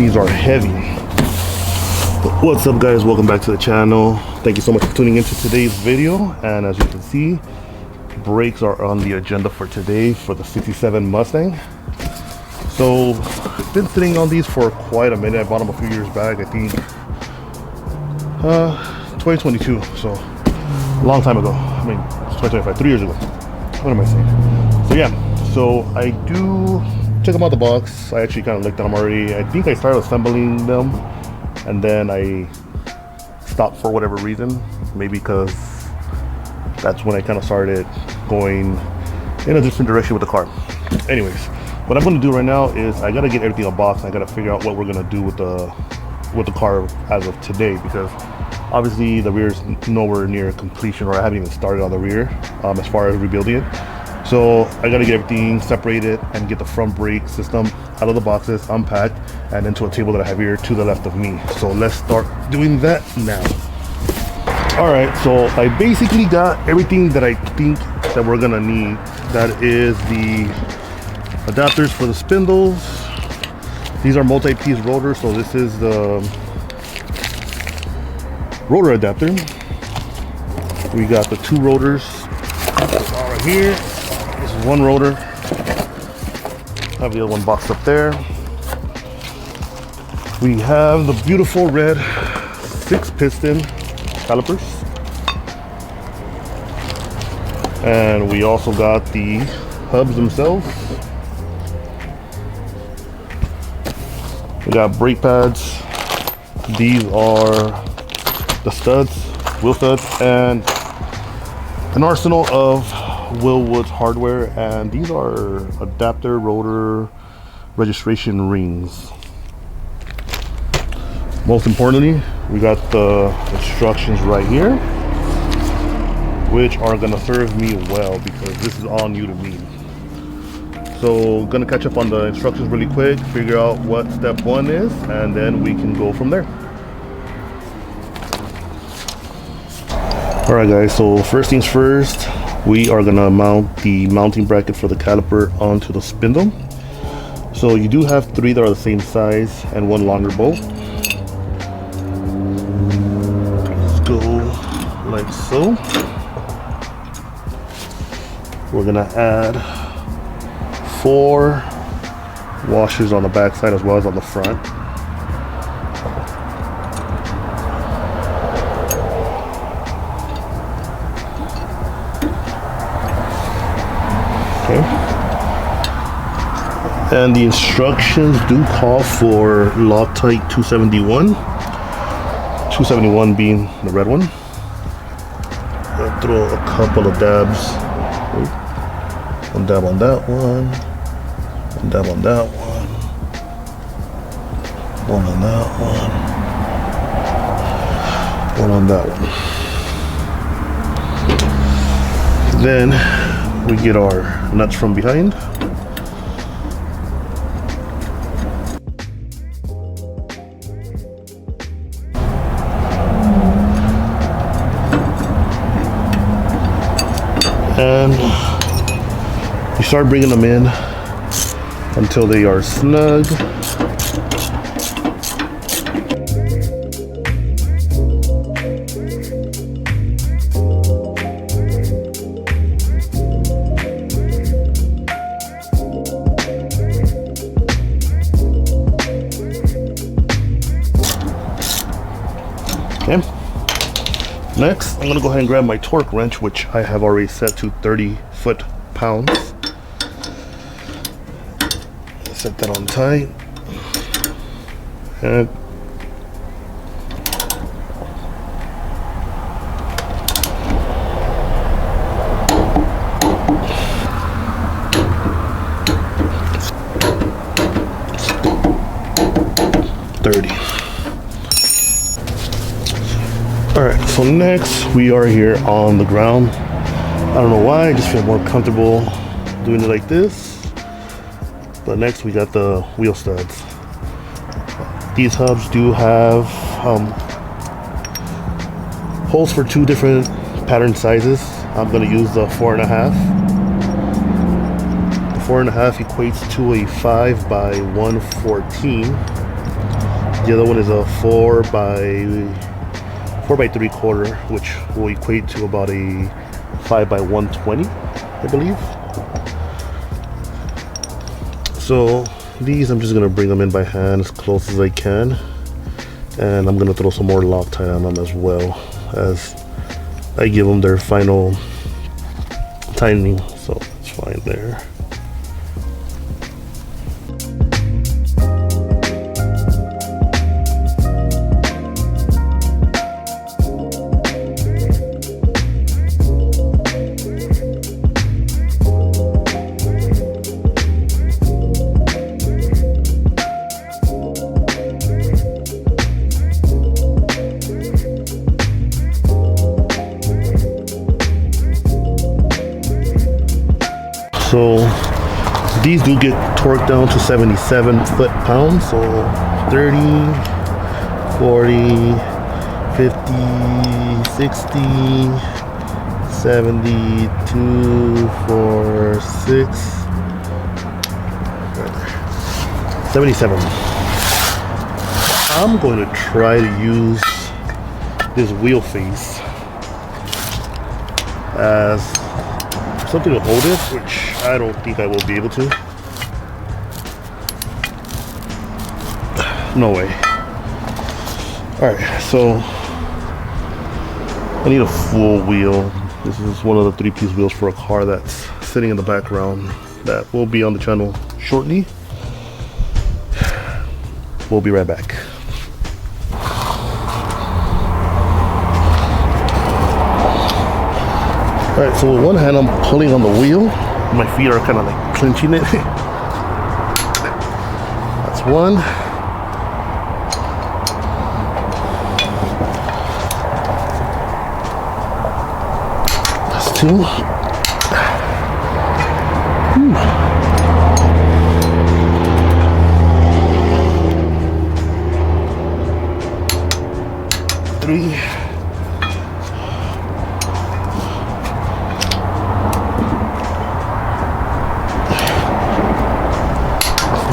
these are heavy. What's up guys, welcome back to the channel. Thank you so much for tuning into today's video. And as you can see, brakes are on the agenda for today for the 67 Mustang. So I've been sitting on these for quite a minute. I bought them a few years back, I think 2022, so a long time ago. I mean, it's 2025, 3 years ago. What am I saying? So yeah, so I do check them out the box. I actually kind of looked at them already. I think I started assembling them and then I stopped for whatever reason. Maybe because that's when I kind of started going in a different direction with the car. Anyways, what I'm going to do right now is I got to get everything unboxed. I got to figure out what we're going to do with the car as of today, because obviously the rear is nowhere near completion, or I haven't even started on the rear as far as rebuilding it. So I got to get everything separated and get the front brake system out of the boxes, unpacked, and into a table that I have here to the left of me. So let's start doing that now. All right, so I basically got everything that I think that we're gonna need. That is the adapters for the spindles. These are multi-piece rotors, so this is the rotor adapter. We got the two rotors all right here. This is one rotor. Have the other one boxed up there. We have the beautiful red 6-piston calipers, and we also got the hubs themselves. We got brake pads. These are the studs, wheel studs, and an arsenal of Wilwood hardware, and these are adapter rotor registration rings. Most importantly, we got the instructions right here, which are gonna serve me well because this is all new to me. So gonna catch up on the instructions really quick, figure out what step one is, and then we can go from there. All right guys, so first things first, we are gonna mount the mounting bracket for the caliper onto the spindle. So you do have 3 that are the same size and 1 longer bolt. Let's go like so. We're gonna add 4 washers on the back side as well as on the front. And the instructions do call for Loctite 271. 271 being the red one. I'll throw a couple of dabs. One dab on that one. One dab on that one. One on that one. One on that one. Then we get our nuts from behind. And you start bringing them in until they are snug. Okay. Next, I'm gonna go ahead and grab my torque wrench, which I have already set to 30 foot-pounds. Set that on tight. And Alright, so next we are here on the ground. I don't know why, I just feel more comfortable doing it like this. But next we got the wheel studs. These hubs do have holes for 2 different pattern sizes. I'm going to use the 4.5. The 4.5 equates to a 5 by 114. The other one is a 4x3/4, which will equate to about a 5x120, I believe. So these, I'm just gonna bring them in by hand as close as I can, and I'm gonna throw some more Loctite on them as well as I give them their final tightening. So it's fine there. So these do get torqued down to 77 foot-pounds, so 30, 40, 50, 60, 72, 4, 6, 77. I'm going to try to use this wheel face as something to hold it, which I don't think I will be able to. No way. Alright, so I need a full wheel. This is one of the 3-piece wheels for a car that's sitting in the background that will be on the channel shortly. We'll be right back. Alright, so with one hand I'm pulling on the wheel. My feet are kind of like clenching it. That's one. That's two. Whew. Three.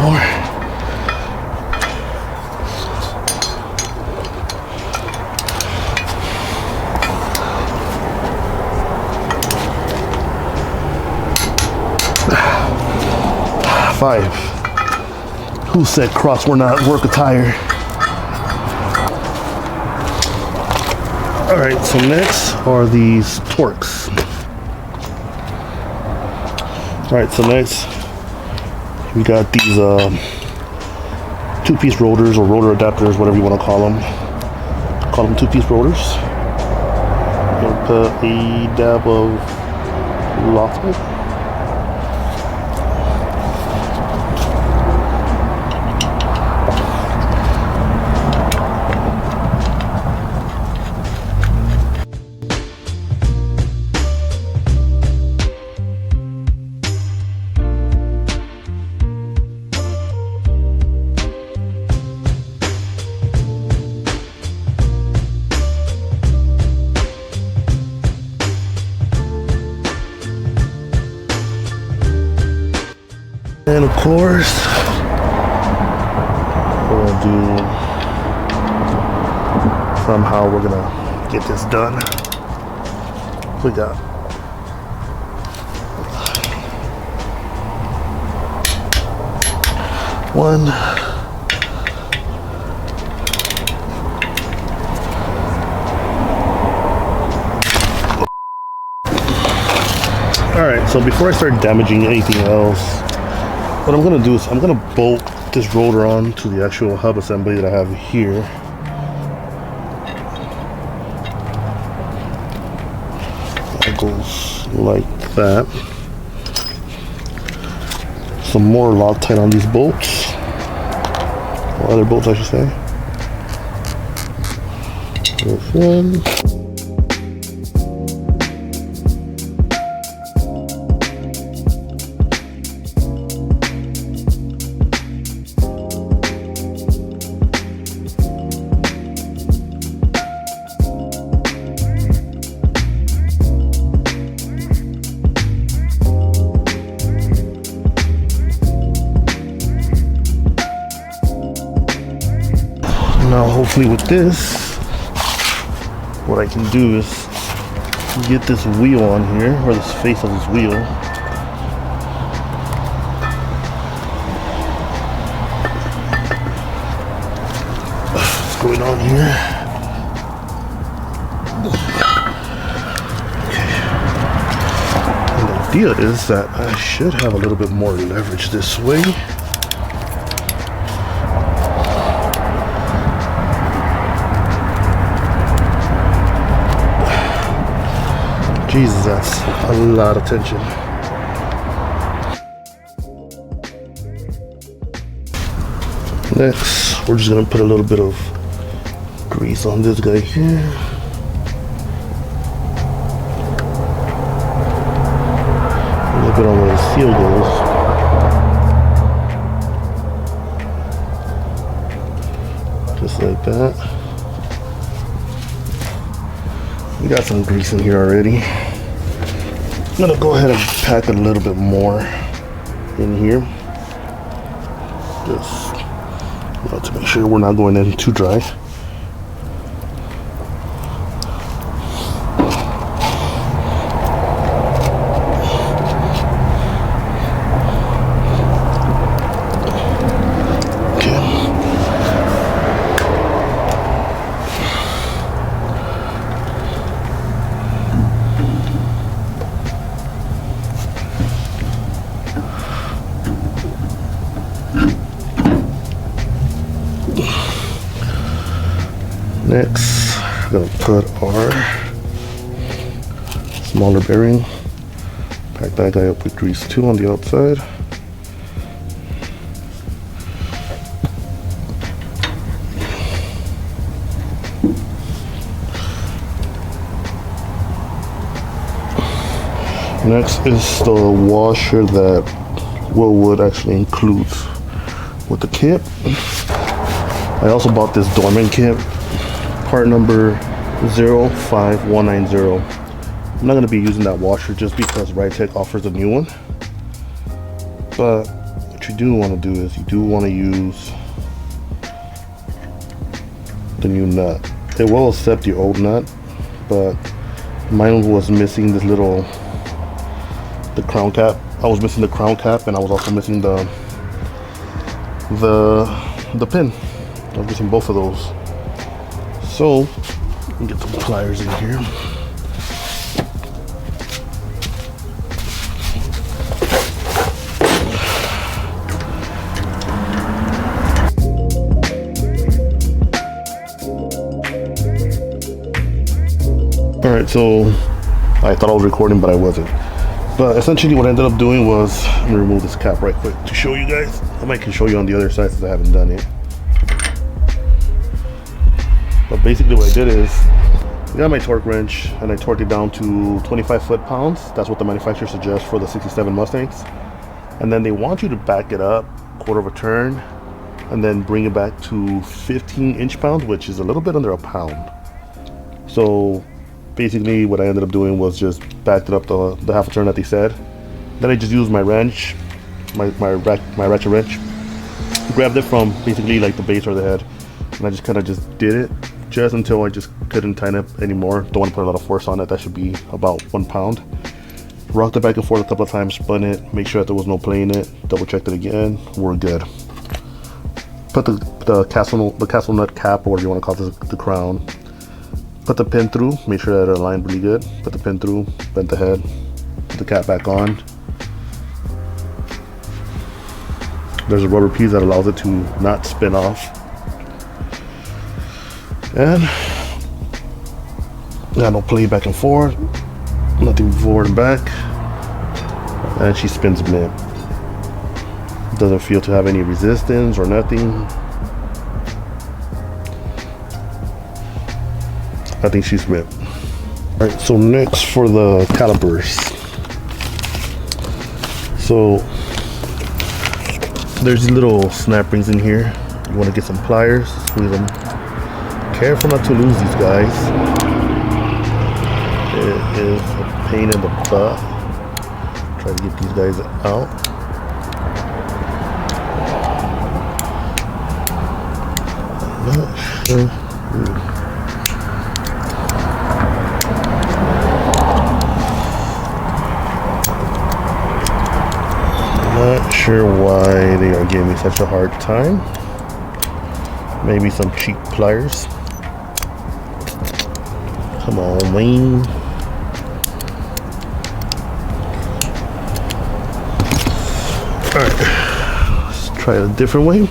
4. 5. Who said Crocs were not work attire? Alright, so next are these torques. Alright, so next we got these 2-piece rotors or rotor adapters, whatever you want to call them. Call them 2-piece rotors. We'll put a dab of Loctite. And of course, we're gonna do, somehow we're gonna get this done. We got one, all right, so before I start damaging anything else, what I'm gonna do is I'm gonna bolt this rotor on to the actual hub assembly that I have here. That goes like that. Some more Loctite on these bolts, or other bolts I should say. There's one. hopefully with this, what I can do is get this wheel on here, or this face of this wheel. What's going on here? And the idea is that I should have a little bit more leverage this way. Jesus, that's a lot of tension. Next, we're just gonna put a little bit of grease on this guy here. A little bit on where the seal goes. Just like that. We got some grease in here already. I'm gonna go ahead and pack a little bit more in here. Just, to make sure we're not going in too dry. Next, we're going to put our smaller bearing, pack that guy up with grease too on the outside. Next is the washer that Wilwood actually includes with the kit. I also bought this dormant kit, part number 05190. I'm not going to be using that washer just because Ridetech offers a new one. But what you do want to do is you do want to use the new nut. It will accept the old nut, but mine was missing this little, the crown cap. I was missing the crown cap, and I was also missing the pin. I was missing both of those. So, let me get some pliers in here. Alright, so I thought I was recording, but I wasn't. But essentially what I ended up doing was, let me remove this cap right quick to show you guys. I might can show you on the other side since I haven't done it. But basically what I did is, I got my torque wrench and I torqued it down to 25 foot-pounds. That's what the manufacturer suggests for the 67 Mustangs. And then they want you to back it up, quarter of a turn, and then bring it back to 15 inch-pounds, which is a little bit under a pound. So basically what I ended up doing was just backed it up the half a turn that they said. Then I just used my wrench, my ratchet wrench, grabbed it from basically like the base or the head, and I just kind of just did it just until I just couldn't tighten up anymore. Don't want to put a lot of force on it. That should be about 1 pound. Rocked it back and forth a couple of times, spun it, make sure that there was no play in it, double checked it again, we're good. Put the castle nut cap, or whatever you want to call it, the crown. Put the pin through, make sure that it aligned really good. Put the pin through, bent the head, put the cap back on. There's a rubber piece that allows it to not spin off. And got no play back and forth, nothing forward and back, and she spins mid. Doesn't feel to have any resistance or nothing. I think she's mid. Alright, so next for the calipers. So there's these little snap rings in here. You want to get some pliers, squeeze them. Careful not to lose these guys. It is a pain in the butt. Try to get these guys out. I'm not sure. sure why they are giving me such a hard time. Maybe some cheap pliers. Come on, Wayne. Alright, let's try it a different way.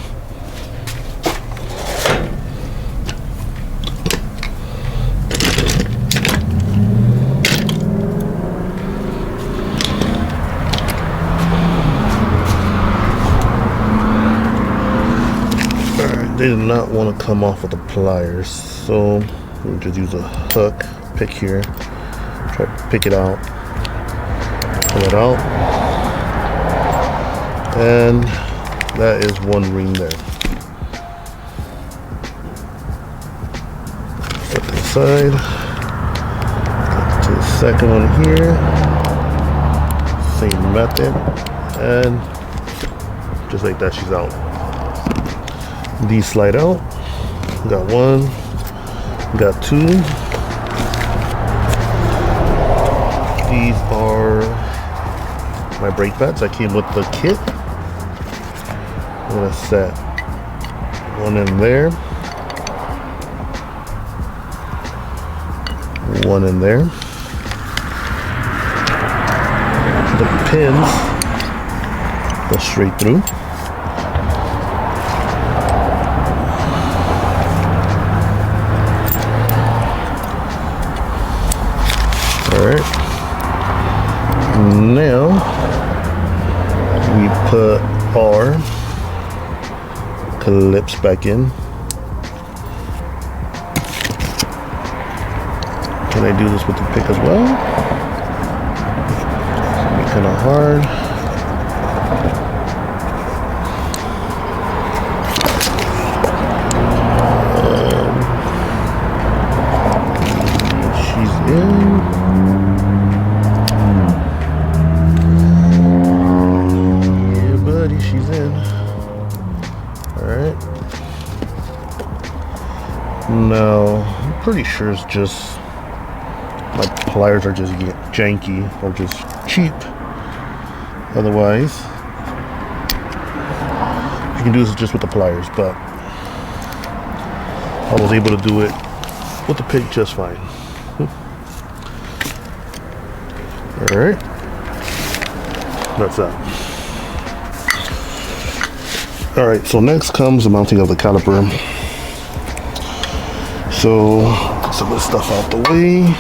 They did not want to come off with the pliers, so we'll just use a hook, pick here, try to pick it out, pull it out, and that is one ring there. Set to the side, get to the second one here, same method, and just like that, she's out. These slide out. Got one, got two. These are my brake pads that came with the kit. I'm gonna set one in there, one in there. The pins go straight through. Alright, now we put our clips back in. Can I do this with the pick as well? It's gonna be kind of hard. She's in. She's in. Alright. Now, I'm pretty sure it's just my pliers are just janky or just cheap. Otherwise, you can do this just with the pliers, but I was able to do it with the pick just fine. Alright. That's that. Alright, so next comes the mounting of the caliper. So, get some of this stuff out the way.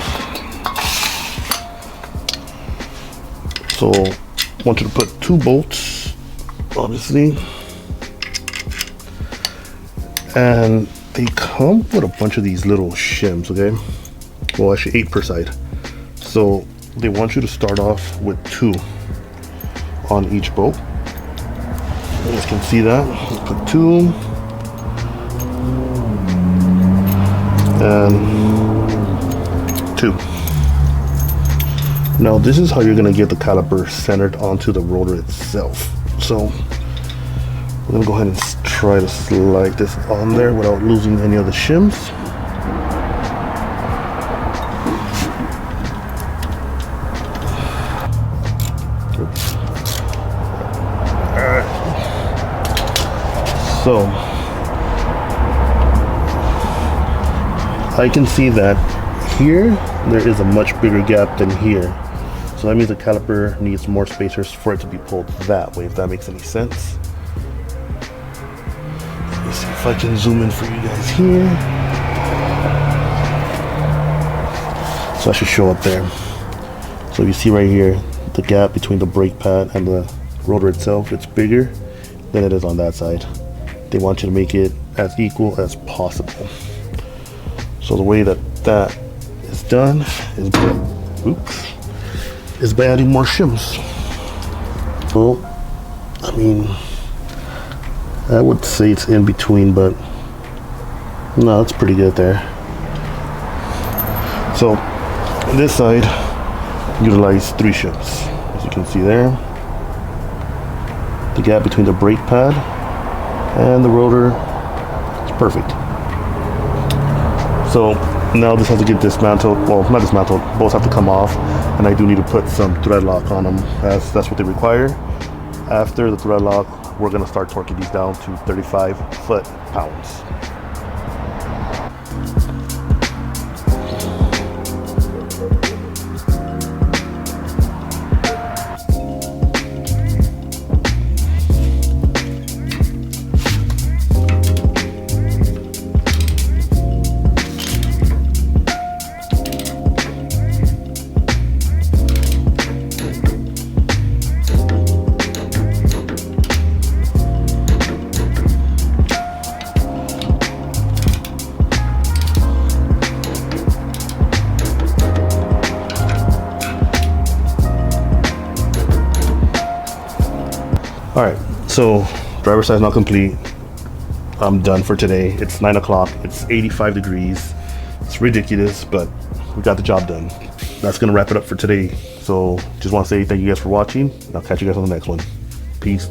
So, I want you to put 2 bolts, obviously. And they come with a bunch of these little shims, okay? Well, actually 8 per side. So, they want you to start off with 2 on each bolt. You guys can see that. Let's put 2 and 2. Now this is how you're going to get the caliper centered onto the rotor itself. So we're going to go ahead and try to slide this on there without losing any of the shims. So I can see that here there is a much bigger gap than here, so that means the caliper needs more spacers for it to be pulled that way, if that makes any sense. Let me see if I can zoom in for you guys here. So I should show up there. So you see right here the gap between the brake pad and the rotor itself, it's bigger than it is on that side. They want you to make it as equal as possible. So the way that that is done is by adding more shims. Well, I mean, I would say it's in between, but no, it's pretty good there. So on this side, utilize 3 shims. As you can see there, the gap between the brake pad and the rotor is perfect. So now this has to get dismantled. Well, not dismantled, both have to come off, and I do need to put some thread lock on them, as that's what they require. after the thread lock, we're gonna start torquing these down to 35 foot-pounds. All right, so driver's side is now complete. I'm done for today. It's 9 o'clock. It's 85 degrees. It's ridiculous, but we got the job done. That's gonna wrap it up for today. So just want to say thank you guys for watching. I'll catch you guys on the next one. Peace.